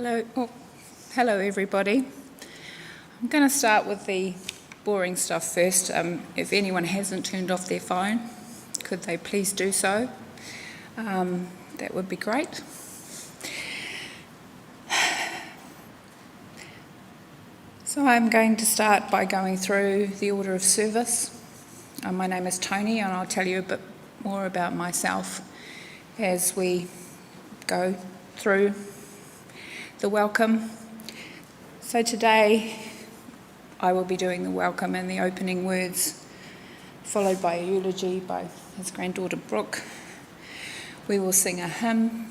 Hello everybody. I'm going to start with the boring stuff first. If anyone hasn't turned off their phone, could they please do so? That would be great. So I'm going to start by going through the order of service. My name is Tony, and I'll tell you a bit more about myself as we go through the welcome. So today I will be doing the welcome and the opening words, followed by a eulogy by his granddaughter Brooke. We will sing a hymn,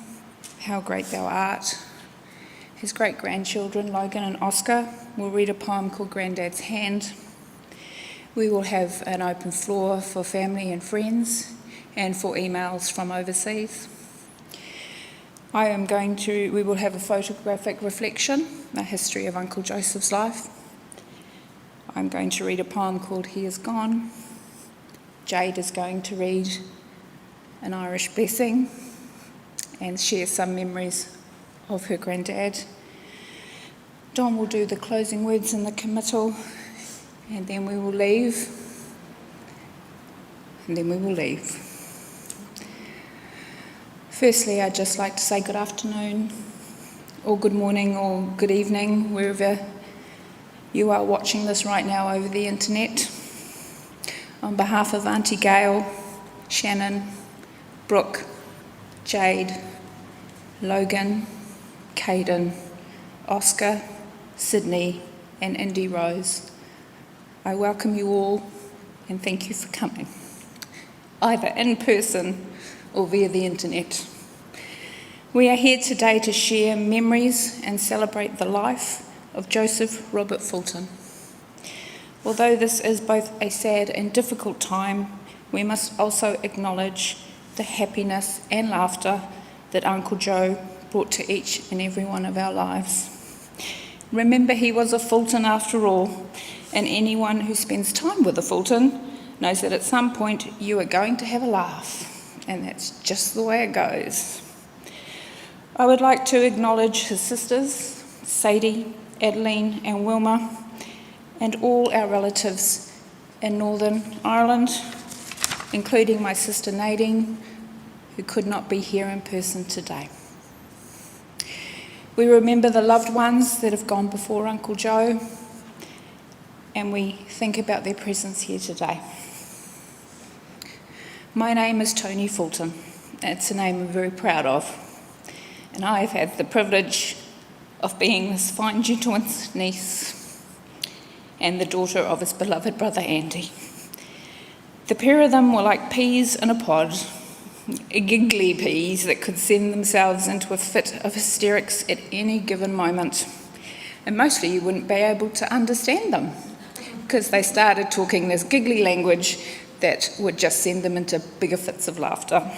How Great Thou Art. His great-grandchildren, Logan and Oscar, will read a poem called Grandad's Hand. We will have an open floor for family and friends and for emails from overseas. We will have a photographic reflection, a history of Uncle Joseph's life. I'm going to read a poem called He Is Gone. Jade is going to read an Irish blessing and share some memories of her granddad. Don will do the closing words in the committal, and then we will leave. Firstly, I'd just like to say good afternoon, or good morning, or good evening, wherever you are watching this right now over the internet. On behalf of Auntie Gail, Shannon, Brooke, Jade, Logan, Caden, Oscar, Sydney, and Indy Rose, I welcome you all and thank you for coming, either in person or via the internet. We are here today to share memories and celebrate the life of Joseph Robert Fulton. Although this is both a sad and difficult time, we must also acknowledge the happiness and laughter that Uncle Joe brought to each and every one of our lives. Remember, he was a Fulton after all, and anyone who spends time with a Fulton knows that at some point you are going to have a laugh. And that's just the way it goes. I would like to acknowledge his sisters, Sadie, Adeline and Wilma, and all our relatives in Northern Ireland, including my sister Nadine, who could not be here in person today. We remember the loved ones that have gone before Uncle Joe, and we think about their presence here today. My name is Tony Fulton. It's a name I'm very proud of. And I have had the privilege of being this fine gentleman's niece and the daughter of his beloved brother Andy. The pair of them were like peas in a pod, giggly peas that could send themselves into a fit of hysterics at any given moment. And mostly you wouldn't be able to understand them because they started talking this giggly language that would just send them into bigger fits of laughter.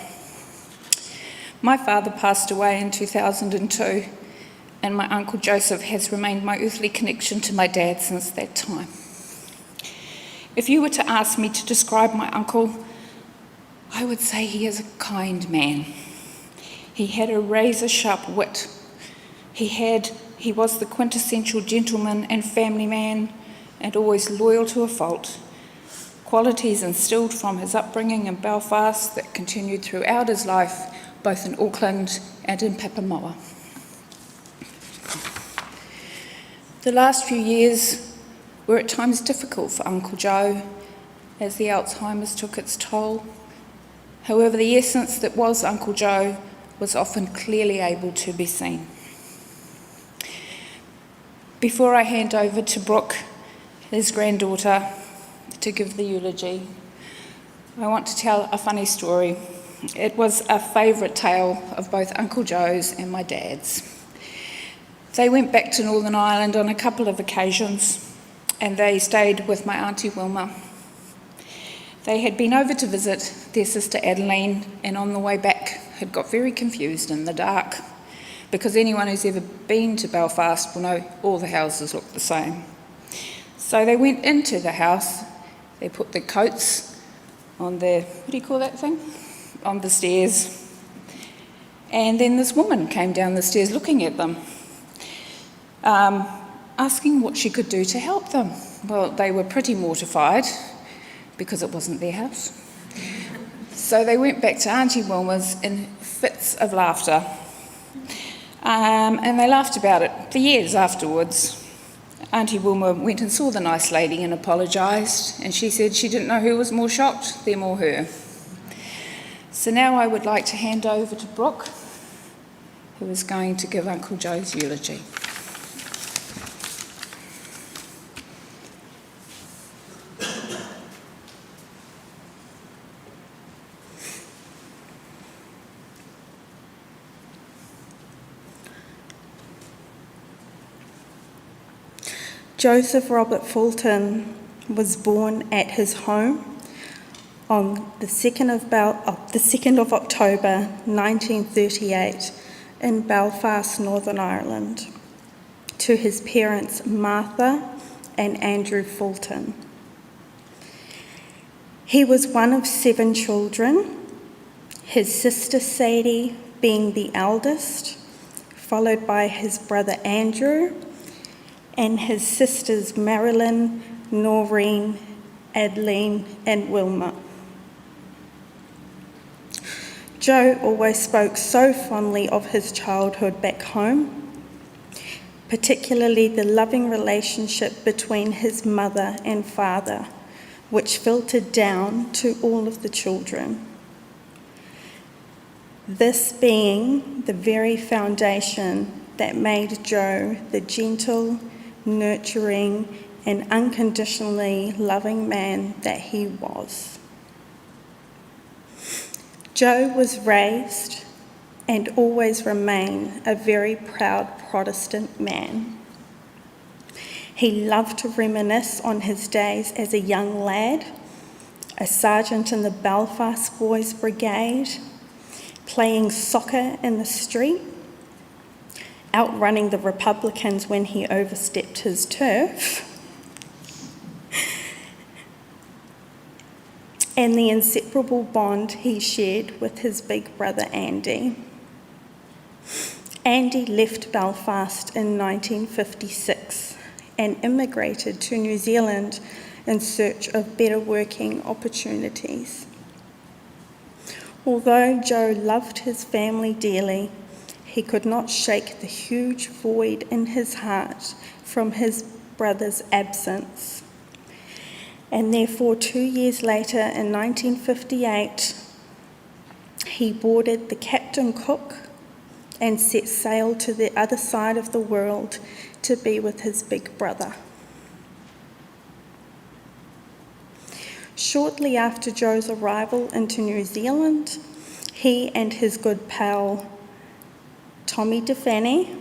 My father passed away in 2002, and my Uncle Joseph has remained my earthly connection to my dad since that time. If you were to ask me to describe my uncle, I would say he is a kind man. He had a razor-sharp wit. He was the quintessential gentleman and family man, and always loyal to a fault. Qualities instilled from his upbringing in Belfast that continued throughout his life, both in Auckland and in Papamoa. The last few years were at times difficult for Uncle Joe as the Alzheimer's took its toll. However, the essence that was Uncle Joe was often clearly able to be seen. Before I hand over to Brooke, his granddaughter, to give the eulogy, I want to tell a funny story. It was a favourite tale of both Uncle Joe's and my dad's. They went back to Northern Ireland on a couple of occasions, and they stayed with my Auntie Wilma. They had been over to visit their sister Adeline, and on the way back had got very confused in the dark, because anyone who's ever been to Belfast will know all the houses look the same. So they went into the house. They put their coats on the, on the stairs. And then this woman came down the stairs looking at them. asking what she could do to help them. Well, they were pretty mortified because it wasn't their house. So they went back to Auntie Wilma's in fits of laughter. And they laughed about it for years afterwards. Auntie Wilma went and saw the nice lady and apologised, and she said she didn't know who was more shocked, them or her. So now I would like to hand over to Brooke, who is going to give Uncle Joe's eulogy. Joseph Robert Fulton was born at his home on the 2nd of October 1938 in Belfast, Northern Ireland, to his parents Martha and Andrew Fulton. He was one of 7 children, his sister Sadie being the eldest, followed by his brother Andrew, and his sisters Marilyn, Noreen, Adeline, and Wilma. Joe always spoke so fondly of his childhood back home, particularly the loving relationship between his mother and father, which filtered down to all of the children. This being the very foundation that made Joe the gentle, nurturing, and unconditionally loving man that he was. Joe was raised and always remained a very proud Protestant man. He loved to reminisce on his days as a young lad, a sergeant in the Belfast Boys Brigade, playing soccer in the street, outrunning the Republicans when he overstepped his turf, and the inseparable bond he shared with his big brother Andy. Andy left Belfast in 1956 and immigrated to New Zealand in search of better working opportunities. Although Joe loved his family dearly, he could not shake the huge void in his heart from his brother's absence. And therefore, 2 years later, in 1958, he boarded the Captain Cook and set sail to the other side of the world to be with his big brother. Shortly after Joe's arrival into New Zealand, he and his good pal Tommy DeFanny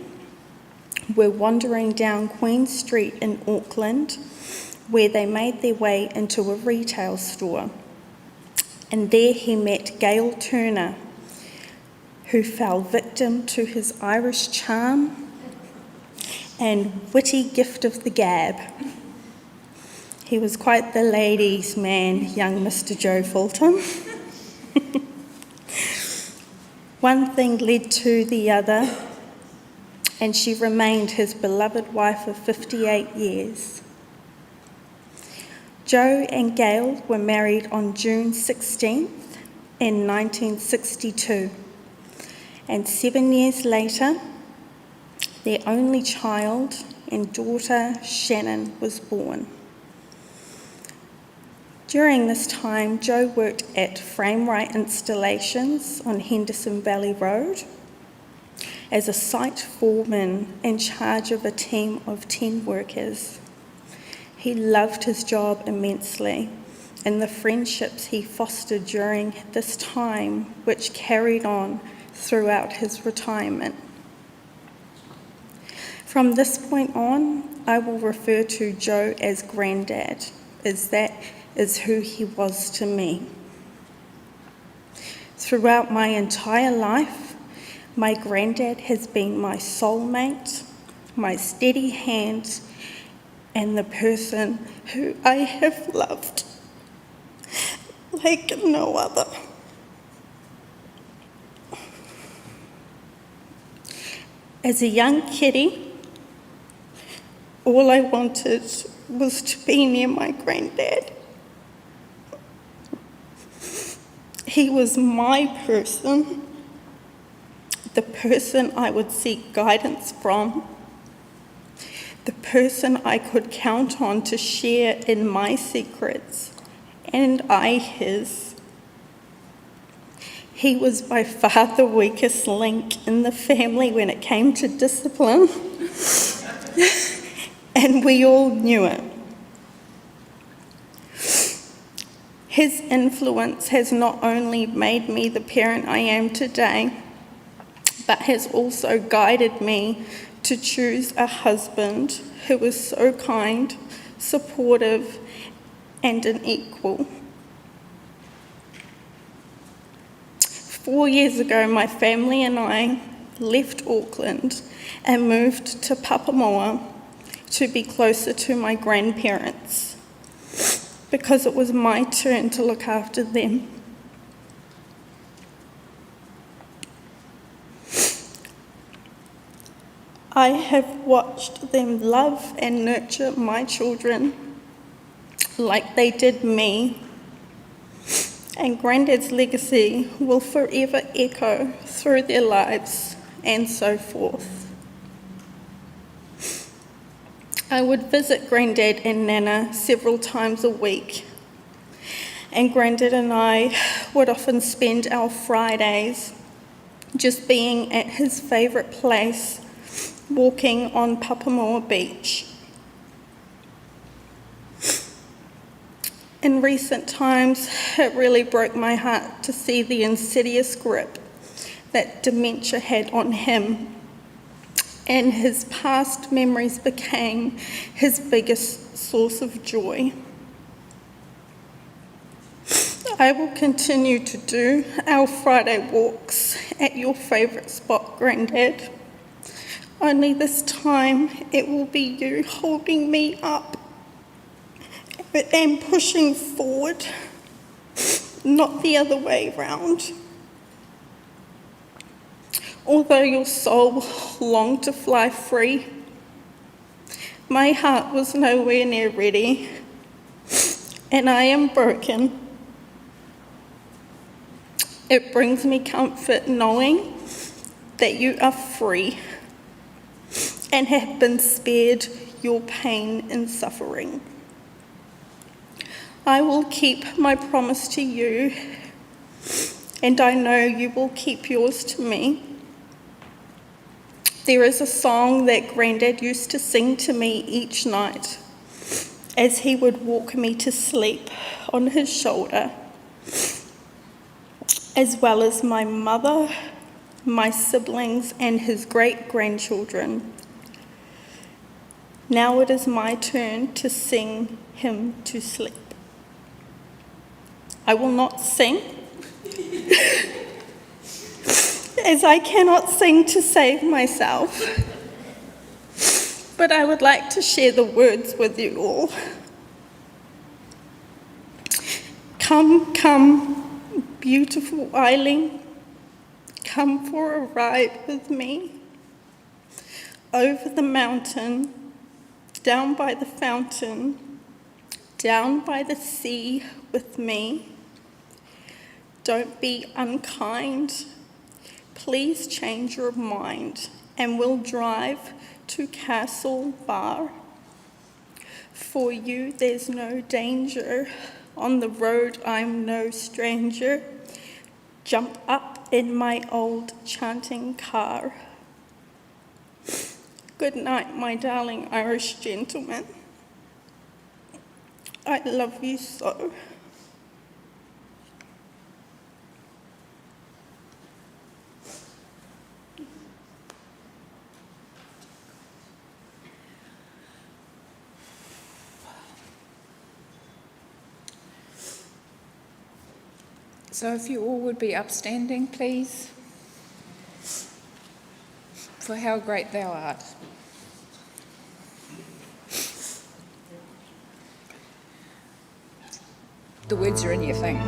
were wandering down Queen Street in Auckland, where they made their way into a retail store. And there he met Gail Turner, who fell victim to his Irish charm and witty gift of the gab. He was quite the ladies' man, young Mr. Joe Fulton. One thing led to the other, and she remained his beloved wife of 58 years. Joe and Gail were married on June 16th in 1962, and 7 years later, their only child and daughter, Shannon, was born. During this time, Joe worked at Framewright Installations on Henderson Valley Road as a site foreman in charge of a team of 10 workers. He loved his job immensely and the friendships he fostered during this time, which carried on throughout his retirement. From this point on, I will refer to Joe as Grandad, as that is who he was to me. Throughout my entire life, my granddad has been my soulmate, my steady hand, and the person who I have loved like no other. As a young kiddie, All I wanted was to be near my granddad. He was my person, the person I would seek guidance from, the person I could count on to share in my secrets, and I his. He was by far the weakest link in the family when it came to discipline, and we all knew it. His influence has not only made me the parent I am today, but has also guided me to choose a husband who was so kind, supportive, and an equal. 4 years ago, my family and I left Auckland and moved to Papamoa to be closer to my grandparents, because it was my turn to look after them. I have watched them love and nurture my children like they did me, and Granddad's legacy will forever echo through their lives, and so forth. I would visit Granddad and Nana several times a week, and Granddad and I would often spend our Fridays just being at his favourite place, walking on Papamoa Beach. In recent times, it really broke my heart to see the insidious grip that dementia had on him, and his past memories became his biggest source of joy. I will continue to do our Friday walks at your favourite spot, Granddad. Only this time it will be you holding me up and pushing forward, not the other way round. Although your soul longed to fly free, my heart was nowhere near ready, and I am broken. It brings me comfort knowing that you are free and have been spared your pain and suffering. I will keep my promise to you, and I know you will keep yours to me. There is a song that Granddad used to sing to me each night as he would walk me to sleep on his shoulder, as well as my mother, my siblings, and his great-grandchildren. Now it is my turn to sing him to sleep. I will not sing, as I cannot sing to save myself, but I would like to share the words with you all. Come, come, beautiful Eileen, come for a ride with me, over the mountain, down by the fountain, down by the sea with me. Don't be unkind. Please change your mind, and we'll drive to Castle Bar. For you there's no danger. On the road I'm no stranger. Jump up in my old chanting car. Good night, my darling Irish gentleman. I love you so. So if you all would be upstanding, please, for how great thou art. The words are in your thing.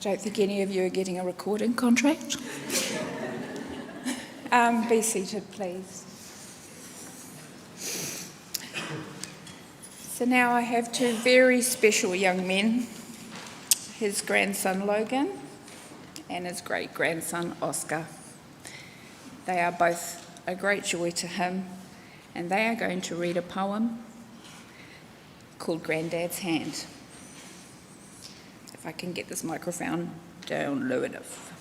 don't think any of you are getting a recording contract. Be seated, please. So now I have two very special young men, his grandson Logan and his great-grandson Oscar. They are both a great joy to him, and they are going to read a poem called Grandad's Hand. If I can get this microphone down low enough.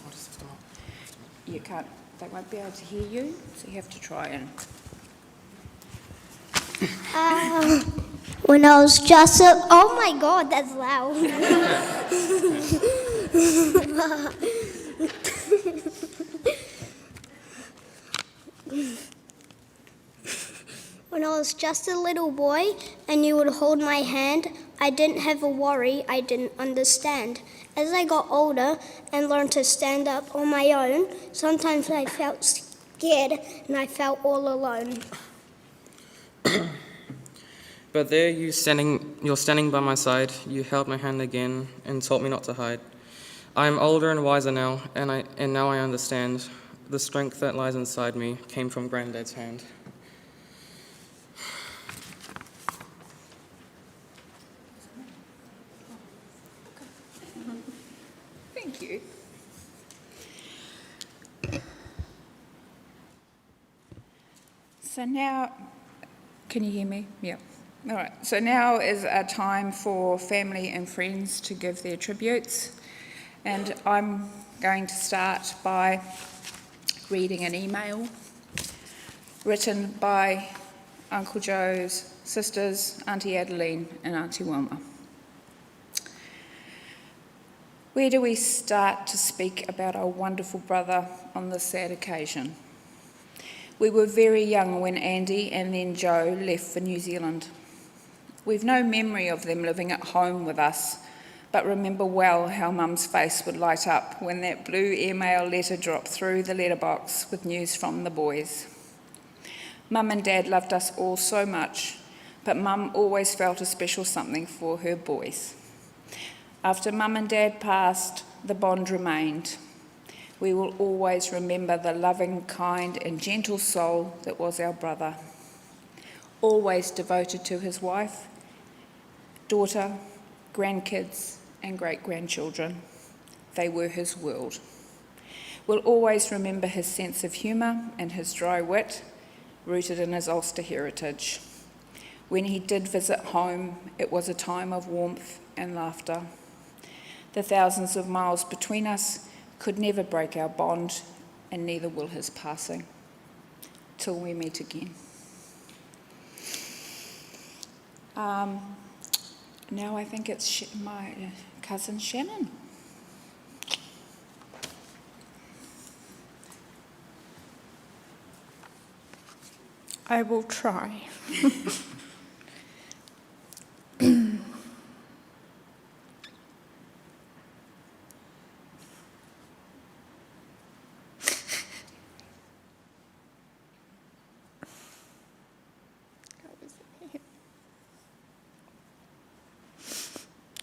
You can't, they won't be able to hear you, so you have to try and... When I was just oh my god, that's loud. When I was just a little boy and you would hold my hand, I didn't have a worry, I didn't understand. As I got older and learned to stand up on my own, sometimes I felt scared and I felt all alone. But there you're standing by my side, you held my hand again and told me not to hide. I am older and wiser now, and now I understand. The strength that lies inside me came from Granddad's hand. Thank you. So now, can you hear me? Yeah. All right. So now is a time for family and friends to give their tributes. And I'm going to start by reading an email written by Uncle Joe's sisters, Auntie Adeline and Auntie Wilma. Where do we start to speak about our wonderful brother on this sad occasion? We were very young when Andy and then Joe left for New Zealand. We've no memory of them living at home with us, but remember well how Mum's face would light up when that blue airmail letter dropped through the letterbox with news from the boys. Mum and Dad loved us all so much, but Mum always felt a special something for her boys. After Mum and Dad passed, the bond remained. We will always remember the loving, kind and gentle soul that was our brother. Always devoted to his wife, daughter, grandkids and great-grandchildren. They were his world. We'll always remember his sense of humour and his dry wit, rooted in his Ulster heritage. When he did visit home, it was a time of warmth and laughter. The thousands of miles between us could never break our bond, and neither will his passing. Till we meet again. Now I think it's my cousin Shannon. I will try.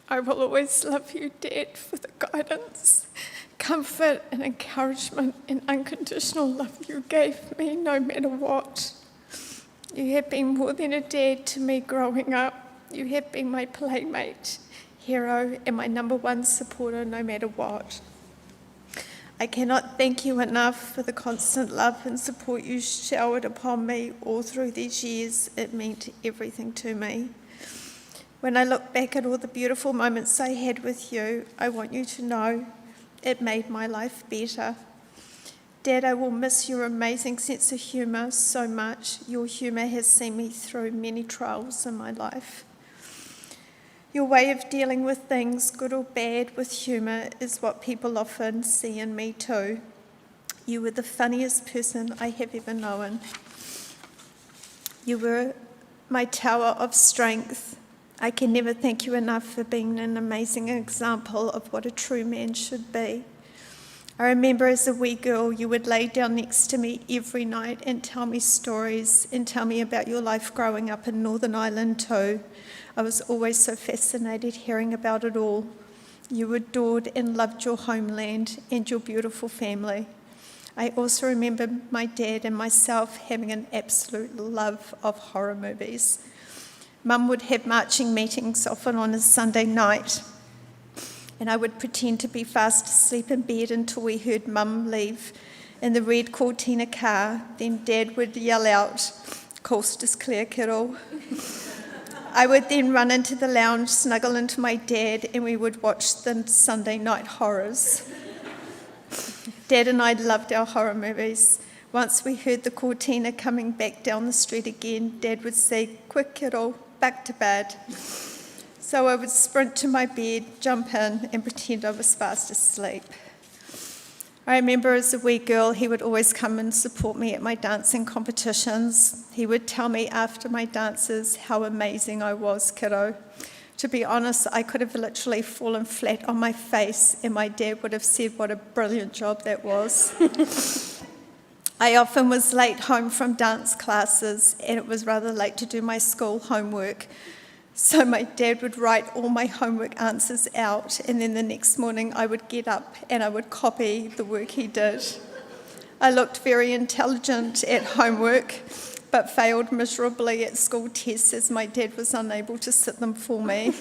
I will always love you, Dad, for the guidance, comfort and encouragement and unconditional love you gave me no matter what. You have been more than a dad to me growing up. You have been my playmate, hero and my number one supporter no matter what. I cannot thank you enough for the constant love and support you showered upon me all through these years. It meant everything to me. When I look back at all the beautiful moments I had with you, I want you to know it made my life better. Dad, I will miss your amazing sense of humour so much. Your humour has seen me through many trials in my life. Your way of dealing with things, good or bad, with humour is what people often see in me too. You were the funniest person I have ever known. You were my tower of strength. I can never thank you enough for being an amazing example of what a true man should be. I remember as a wee girl, you would lay down next to me every night and tell me stories and tell me about your life growing up in Northern Ireland too. I was always so fascinated hearing about it all. You adored and loved your homeland and your beautiful family. I also remember my dad and myself having an absolute love of horror movies. Mum would have marching meetings often on a Sunday night, and I would pretend to be fast asleep in bed until we heard Mum leave in the red Cortina car. Then Dad would yell out, "Coast is clear, kiddo." I would then run into the lounge, snuggle into my dad, and we would watch the Sunday night horrors. Dad and I loved our horror movies. Once we heard the Cortina coming back down the street again, Dad would say, "Quick, kiddo, back to bed." So I would sprint to my bed, jump in, and pretend I was fast asleep. I remember as a wee girl, he would always come and support me at my dancing competitions. He would tell me after my dances how amazing I was, kiddo. To be honest, I could have literally fallen flat on my face, and my dad would have said what a brilliant job that was. I often was late home from dance classes, and it was rather late to do my school homework. So my dad would write all my homework answers out, and then the next morning I would get up and I would copy the work he did. I looked very intelligent at homework, but failed miserably at school tests as my dad was unable to sit them for me.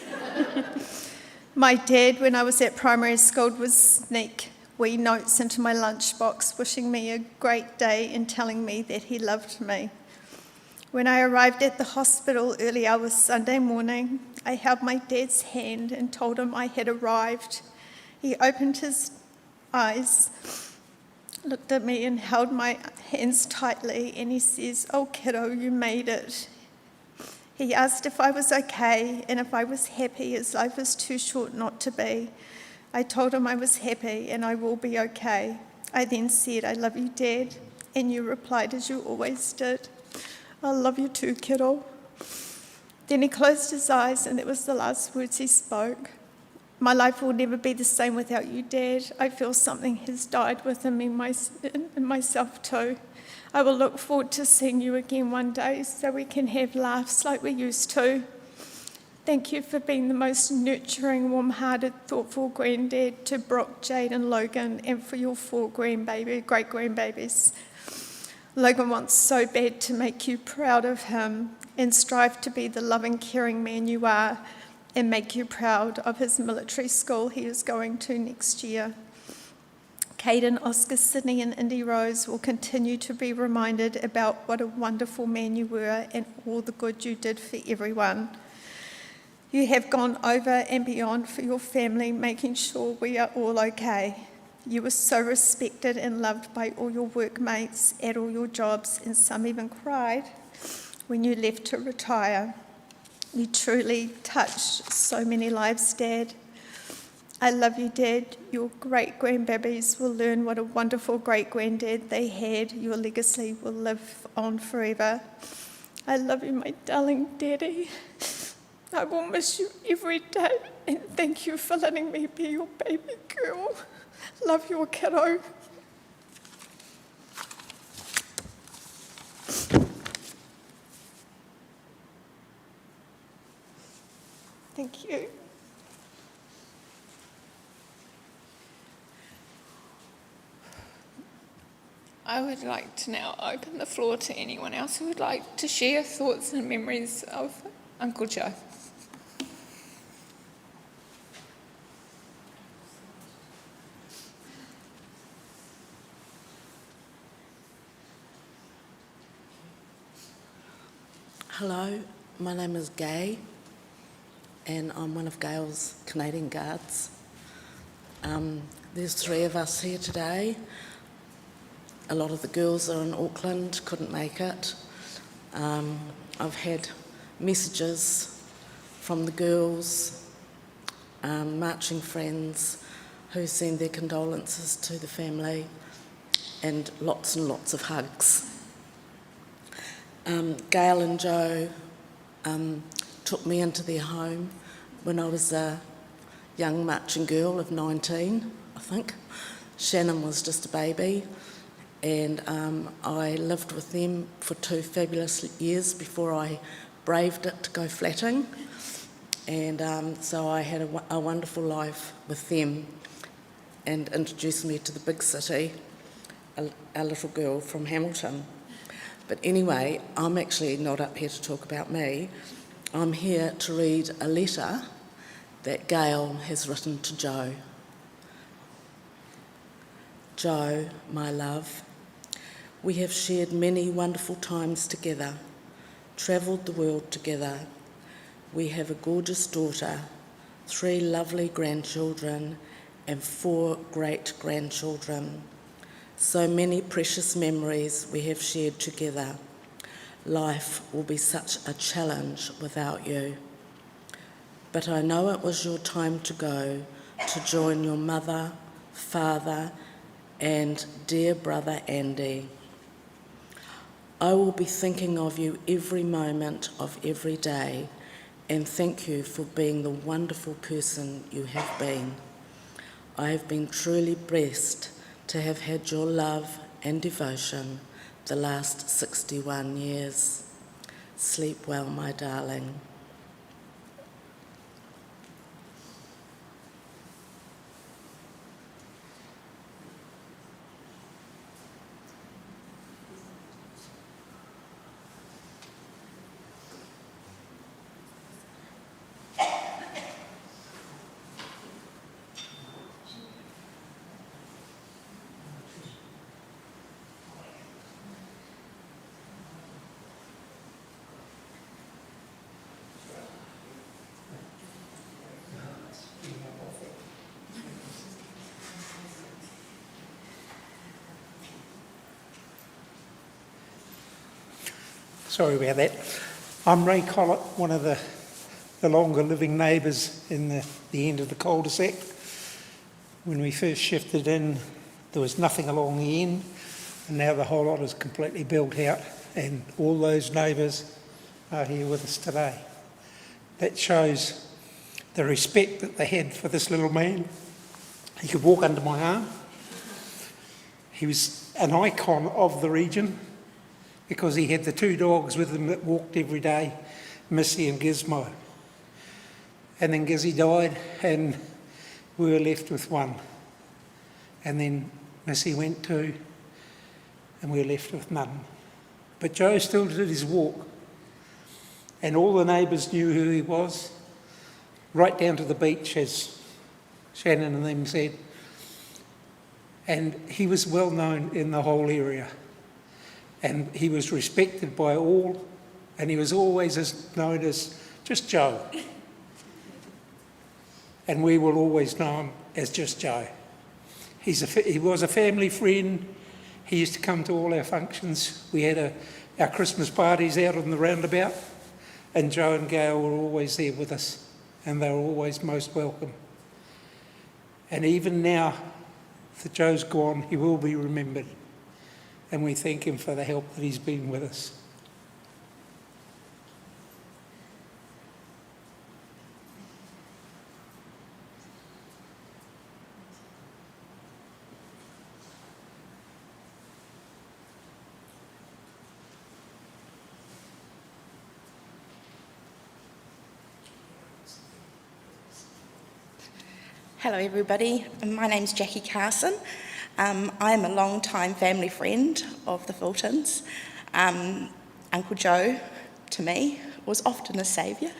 My dad, when I was at primary school, would sneak wee notes into my lunchbox, wishing me a great day and telling me that he loved me. When I arrived at the hospital early hours Sunday morning, I held my dad's hand and told him I had arrived. He opened his eyes, looked at me and held my hands tightly, and he says, "Oh, kiddo, you made it." He asked if I was okay and if I was happy, as life is too short not to be. I told him I was happy and I will be okay. I then said, "I love you, Dad," and you replied as you always did, "I love you too, kiddo." Then he closed his eyes, and that was the last words he spoke. My life will never be the same without you, Dad. I feel something has died within me, in myself too. I will look forward to seeing you again one day so we can have laughs like we used to. Thank you for being the most nurturing, warm-hearted, thoughtful granddad to Brooke, Jade and Logan, and for your 4 great-grandbabies. Logan wants so bad to make you proud of him and strive to be the loving, caring man you are, and make you proud of his military school he is going to next year. Caden, Oscar, Sydney and Indy Rose will continue to be reminded about what a wonderful man you were and all the good you did for everyone. You have gone over and beyond for your family, making sure we are all okay. You were so respected and loved by all your workmates at all your jobs, and some even cried when you left to retire. You truly touched so many lives, Dad. I love you, Dad. Your great-grandbabies will learn what a wonderful great-granddad they had. Your legacy will live on forever. I love you, my darling Daddy. I will miss you every day, and thank you for letting me be your baby girl. Love your kiddo. Thank you. I would like to now open the floor to anyone else who would like to share thoughts and memories of Uncle Joe. Hello, my name is Gay, and I'm one of Gail's Canadian Guards. There's 3 of us here today. A lot of the girls are in Auckland, couldn't make it. I've had messages from the girls, marching friends who send their condolences to the family, and lots of hugs. Gail and Joe took me into their home when I was a young marching girl of 19, I think. Shannon was just a baby, and I lived with them for 2 fabulous years before I braved it to go flatting. And so I had a wonderful life with them, and introduced me to the big city, a little girl from Hamilton. But anyway, I'm actually not up here to talk about me. I'm here to read a letter that Gail has written to Joe. Joe, my love, we have shared many wonderful times together, travelled the world together. We have a gorgeous daughter, 3 lovely grandchildren, and 4 great-grandchildren. So many precious memories we have shared together. Life will be such a challenge without you. But I know it was your time to go, to join your mother, father, and dear brother Andy. I will be thinking of you every moment of every day, and thank you for being the wonderful person you have been. I have been truly blessed to have had your love and devotion the last 61 years. Sleep well, my darling. Sorry about that. I'm Ray Collett, one of the longer living neighbours in the end of the cul-de-sac. When we first shifted in, there was nothing along the end, and now the whole lot is completely built out, and all those neighbours are here with us today. That shows the respect that they had for this little man. He could walk under my arm. He was an icon of the region, because he had the 2 dogs with him that walked every day, Missy and Gizmo. And then Gizzy died, and we were left with 1. And then Missy went too, and we were left with none. But Joe still did his walk, and all the neighbours knew who he was, right down to the beach, as Shannon and them said. And he was well known in the whole area. And he was respected by all, and he was always known as just Joe. And we will always know him as just Joe. He was a family friend. He used to come to all our functions. We had our Christmas parties out on the roundabout, and Joe and Gail were always there with us, and they were always most welcome. And even now that Joe's gone, he will be remembered. And we thank him for the help that he's been with us. Hello everybody, my name's Jackie Carson. I'm a long-time family friend of the Fultons. Uncle Joe, to me, was often a saviour.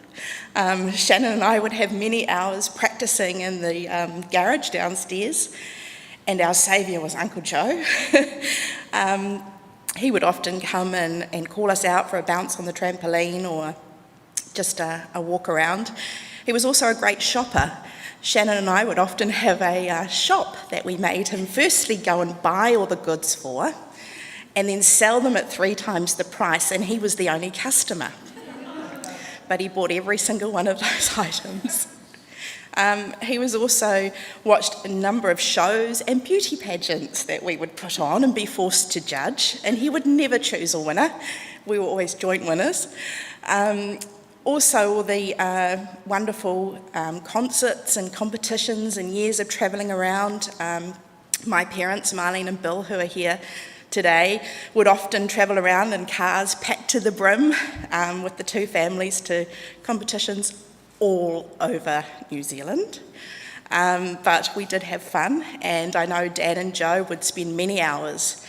Shannon and I would have many hours practising in the garage downstairs, and our saviour was Uncle Joe. He would often come in and call us out for a bounce on the trampoline or just a walk around. He was also a great shopper. Shannon and I would often have a shop that we made him firstly go and buy all the goods for, and then sell them at 3 times the price, and he was the only customer. But he bought every single one of those items. He was also watched a number of shows and beauty pageants that we would put on and be forced to judge, and he would never choose a winner. We were always joint winners. Also, all the wonderful concerts and competitions and years of travelling around. My parents, Marlene and Bill, who are here today, would often travel around in cars packed to the brim with the 2 families to competitions all over New Zealand. But we did have fun, and I know Dad and Joe would spend many hours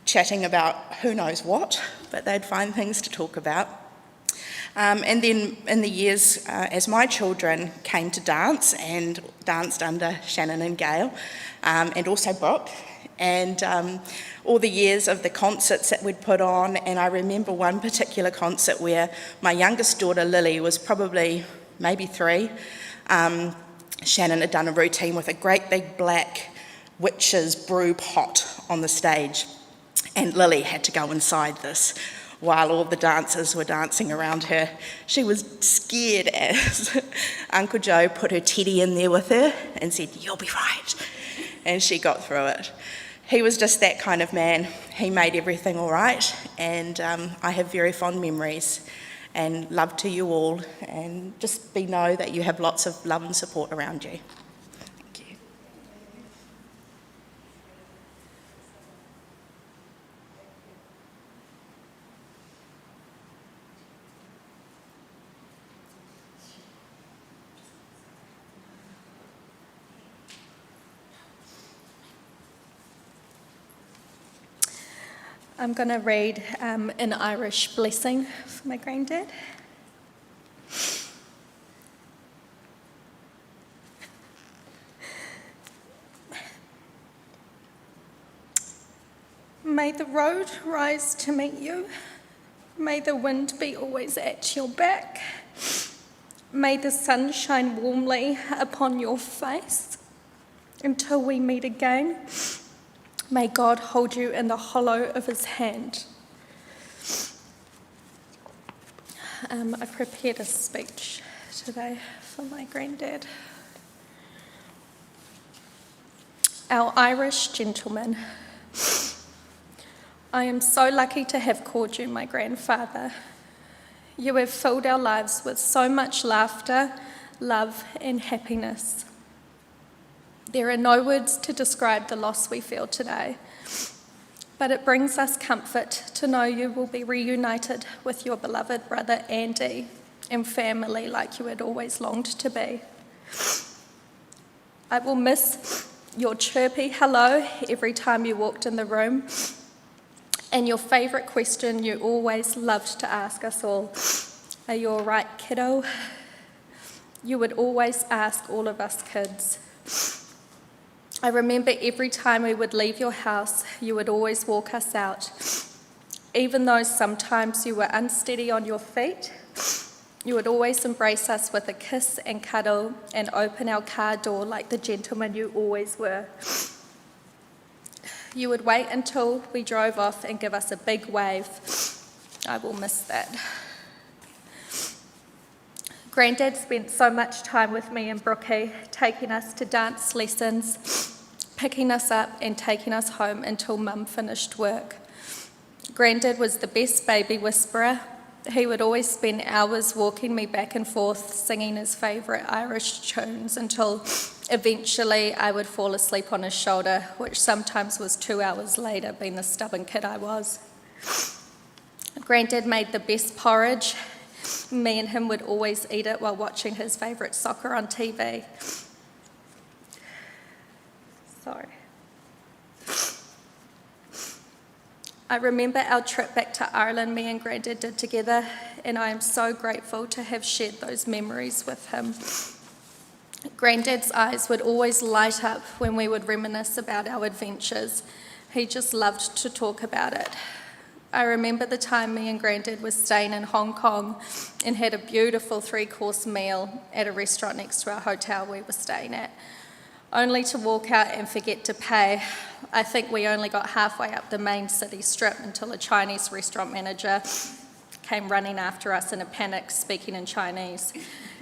chatting about who knows what, but they'd find things to talk about. And then in the years as my children came to dance and danced under Shannon and Gail, and also Brooke, and all the years of the concerts that we'd put on, and I remember one particular concert where my youngest daughter Lily was probably maybe 3. Shannon had done a routine with a great big black witch's brew pot on the stage, and Lily had to go inside this while all the dancers were dancing around her. She was scared as Uncle Joe put her teddy in there with her and said, "You'll be right," and she got through it. He was just that kind of man. He made everything all right, and I have very fond memories, and love to you all, and just know that you have lots of love and support around you. Thank you. I'm going to read an Irish blessing for my granddad. May the road rise to meet you. May the wind be always at your back. May the sun shine warmly upon your face until we meet again. May God hold you in the hollow of his hand. I prepared a speech today for my granddad. Our Irish gentleman. I am so lucky to have called you my grandfather. You have filled our lives with so much laughter, love, and happiness. There are no words to describe the loss we feel today, but it brings us comfort to know you will be reunited with your beloved brother Andy and family like you had always longed to be. I will miss your chirpy hello every time you walked in the room, and your favourite question you always loved to ask us all, "Are you all right, kiddo?" You would always ask all of us kids. I remember every time we would leave your house, you would always walk us out. Even though sometimes you were unsteady on your feet, you would always embrace us with a kiss and cuddle and open our car door like the gentleman you always were. You would wait until we drove off and give us a big wave. I will miss that. Granddad spent so much time with me and Brookie, taking us to dance lessons, picking us up and taking us home until Mum finished work. Granddad was the best baby whisperer. He would always spend hours walking me back and forth, singing his favourite Irish tunes until eventually I would fall asleep on his shoulder, which sometimes was 2 hours later, being the stubborn kid I was. Granddad made the best porridge. Me and him would always eat it while watching his favourite soccer on TV. Sorry. I remember our trip back to Ireland me and Granddad did together, and I am so grateful to have shared those memories with him. Granddad's eyes would always light up when we would reminisce about our adventures. He just loved to talk about it. I remember the time me and Granddad were staying in Hong Kong and had a beautiful 3-course meal at a restaurant next to our hotel we were staying at, only to walk out and forget to pay. I think we only got halfway up the main city strip until a Chinese restaurant manager came running after us in a panic, speaking in Chinese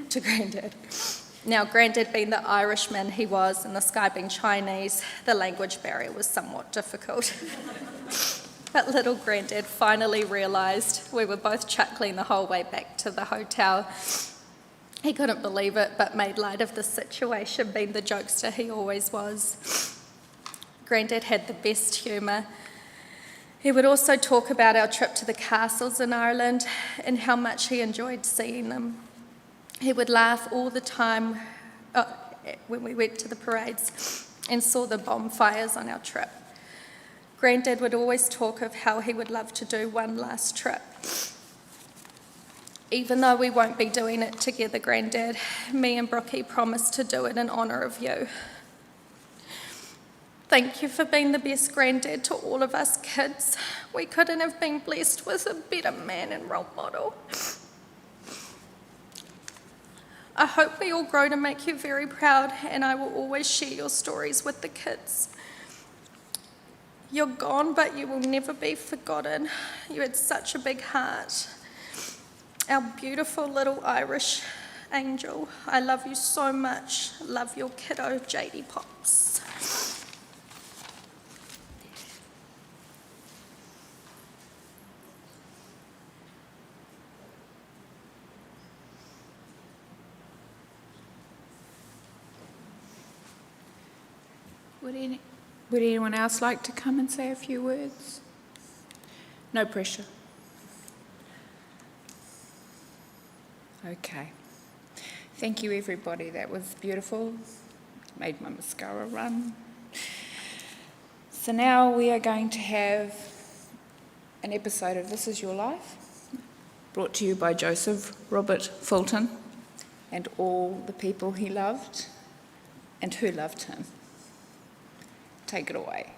to Granddad. Now, Granddad being the Irishman he was and the Sky being Chinese, the language barrier was somewhat difficult. But little Granddad finally realised we were both chuckling the whole way back to the hotel. He couldn't believe it, but made light of the situation, being the jokester he always was. Granddad had the best humour. He would also talk about our trip to the castles in Ireland and how much he enjoyed seeing them. He would laugh all the time when we went to the parades and saw the bonfires on our trip. Granddad would always talk of how he would love to do one last trip. Even though we won't be doing it together, Granddad, me and Brookie promised to do it in honour of you. Thank you for being the best granddad to all of us kids. We couldn't have been blessed with a better man and role model. I hope we all grow to make you very proud, and I will always share your stories with the kids. You're gone, but you will never be forgotten. You had such a big heart. Our beautiful little Irish angel, I love you so much. Love your kiddo, JD Pops. Would anyone else like to come and say a few words? No pressure. Okay. Thank you, everybody. That was beautiful. Made my mascara run. So now we are going to have an episode of This Is Your Life, brought to you by Joseph Robert Fulton and all the people he loved and who loved him. Take it away.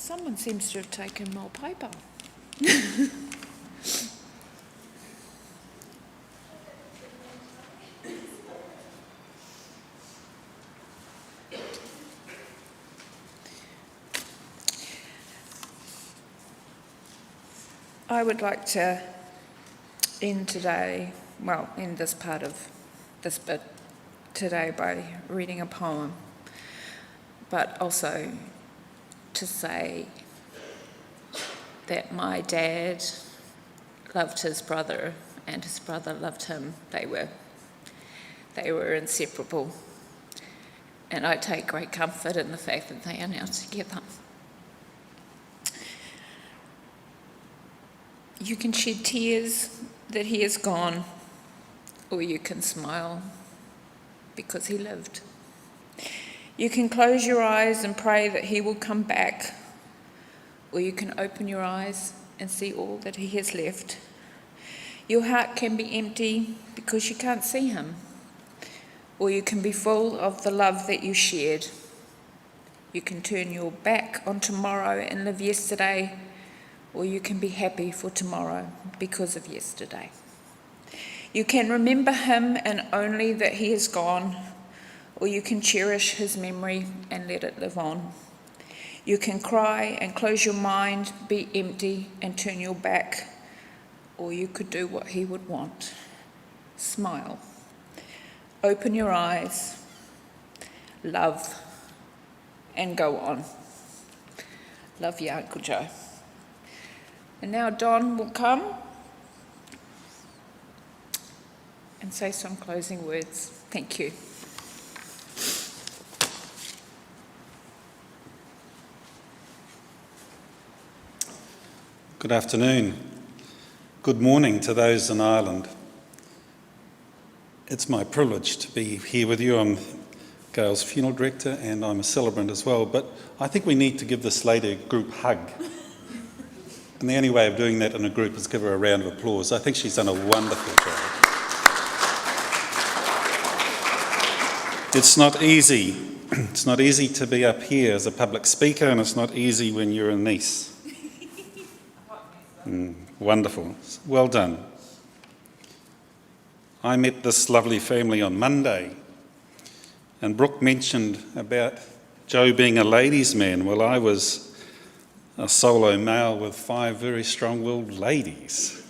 Someone seems to have taken more paper. I would like to end this part of this bit today by reading a poem, but also to say that my dad loved his brother and his brother loved him. They were inseparable, and I take great comfort in the fact that they are now together. You can shed tears that he is gone, or you can smile because he lived. You can close your eyes and pray that he will come back, or you can open your eyes and see all that he has left. Your heart can be empty because you can't see him, or you can be full of the love that you shared. You can turn your back on tomorrow and live yesterday, or you can be happy for tomorrow because of yesterday. You can remember him and only that he is gone, or you can cherish his memory and let it live on. You can cry and close your mind, be empty and turn your back, or you could do what he would want. Smile. Open your eyes, love, and go on. Love you, Uncle Joe. And now Don will come and say some closing words. Thank you. Good afternoon. Good morning to those in Ireland. It's my privilege to be here with you. I'm Gail's funeral director and I'm a celebrant as well, but I think we need to give this lady a group hug. And the only way of doing that in a group is give her a round of applause. I think she's done a wonderful job. It's not easy. It's not easy to be up here as a public speaker, and it's not easy when you're a niece. Wonderful. Well done. I met this lovely family on Monday, and Brooke mentioned about Joe being a ladies' man. Well, I was a solo male with 5 very strong-willed ladies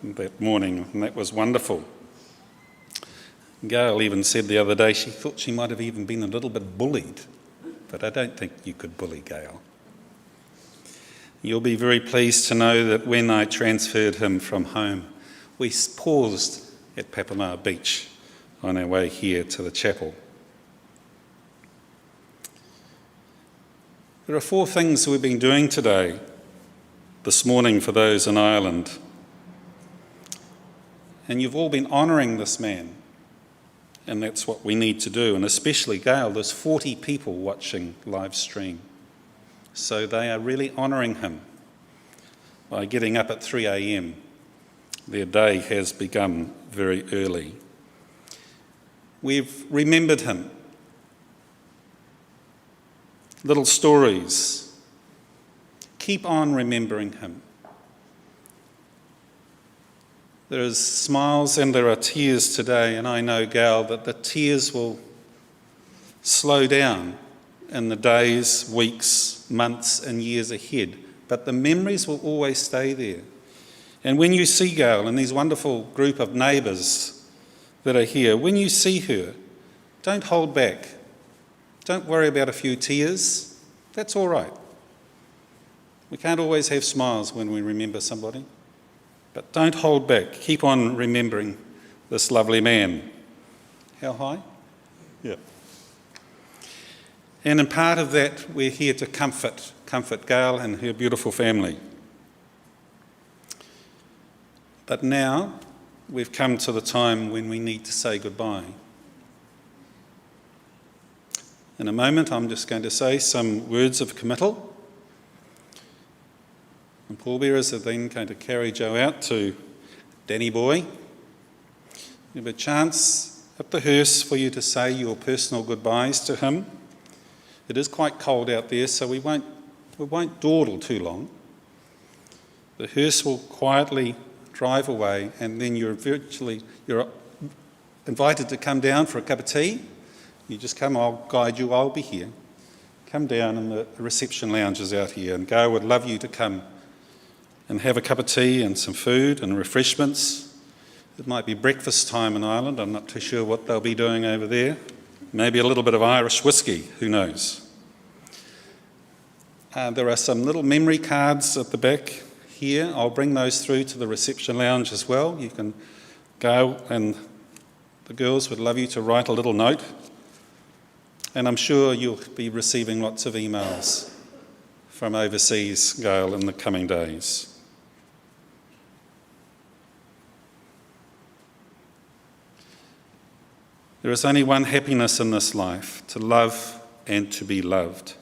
that morning, and that was wonderful. Gail even said the other day she thought she might have even been a little bit bullied, but I don't think you could bully Gail. You'll be very pleased to know that when I transferred him from home, we paused at Papamoa Beach on our way here to the chapel. There are 4 things we've been doing today, this morning for those in Ireland. And you've all been honouring this man, and that's what we need to do. And especially Gail, there's 40 people watching live stream. So they are really honouring him by getting up at 3 a.m. Their day has begun very early. We've remembered him. Little stories. Keep on remembering him. There is smiles and there are tears today, and I know, Gail, that the tears will slow down in the days, weeks, months and years ahead, but the memories will always stay there. And when you see Gail and these wonderful group of neighbours that are here, when you see her, don't hold back. Don't worry about a few tears. That's all right. We can't always have smiles when we remember somebody, but don't hold back. Keep on remembering this lovely man. How high? Yeah. And in part of that, we're here to comfort Gail and her beautiful family. But now we've come to the time when we need to say goodbye. In a moment, I'm just going to say some words of committal. And pallbearers are then going to carry Joe out to Danny Boy. You have a chance at the hearse for you to say your personal goodbyes to him. It is quite cold out there, so we won't We won't dawdle too long. The hearse will quietly drive away, and then you're invited to come down for a cup of tea. You just come, I'll guide you, I'll be here. Come down, and the reception lounge is out here, and Gail would love you to come and have a cup of tea and some food and refreshments. It might be breakfast time in Ireland, I'm not too sure what they'll be doing over there. Maybe a little bit of Irish whiskey, who knows. There are some little memory cards at the back here. I'll bring those through to the reception lounge as well. You can go, and the girls would love you to write a little note. And I'm sure you'll be receiving lots of emails from overseas, Gail, in the coming days. There is only one happiness in this life, to love and to be loved.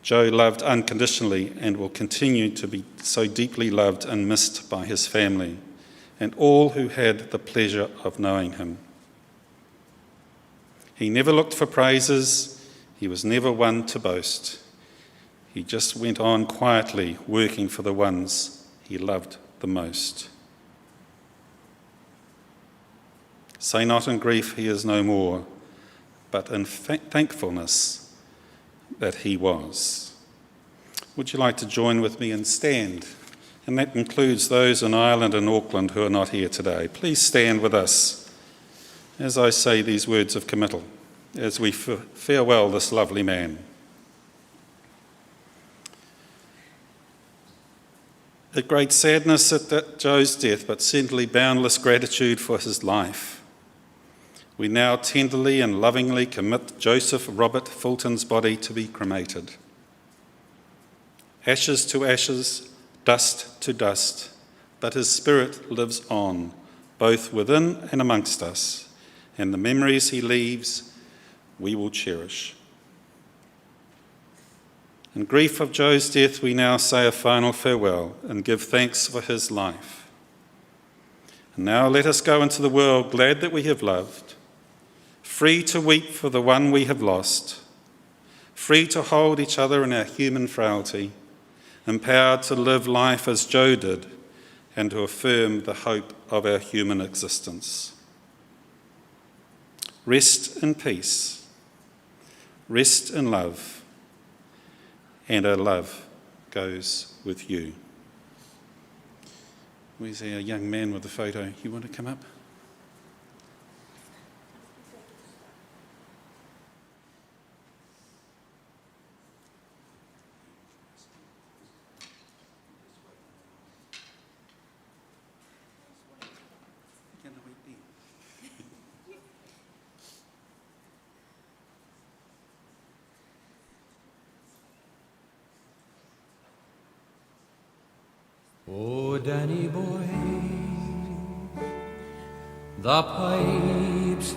Joe loved unconditionally and will continue to be so deeply loved and missed by his family and all who had the pleasure of knowing him. He never looked for praises. He was never one to boast. He just went on quietly working for the ones he loved the most. Say not in grief he is no more, but in thankfulness that he was. Would you like to join with me and stand? And that includes those in Ireland and Auckland who are not here today. Please stand with us as I say these words of committal, as we farewell this lovely man. A great sadness at Joe's death, but certainly boundless gratitude for his life. We now tenderly and lovingly commit Joseph Robert Fulton's body to be cremated. Ashes to ashes, dust to dust, but his spirit lives on, both within and amongst us, and the memories he leaves we will cherish. In grief of Joe's death, we now say a final farewell and give thanks for his life. And now let us go into the world glad that we have loved, free to weep for the one we have lost, free to hold each other in our human frailty, empowered to live life as Joe did and to affirm the hope of our human existence. Rest in peace, rest in love, and our love goes with you. Where's our young man with the photo? You want to come up? Oh, Danny boy, the pipes,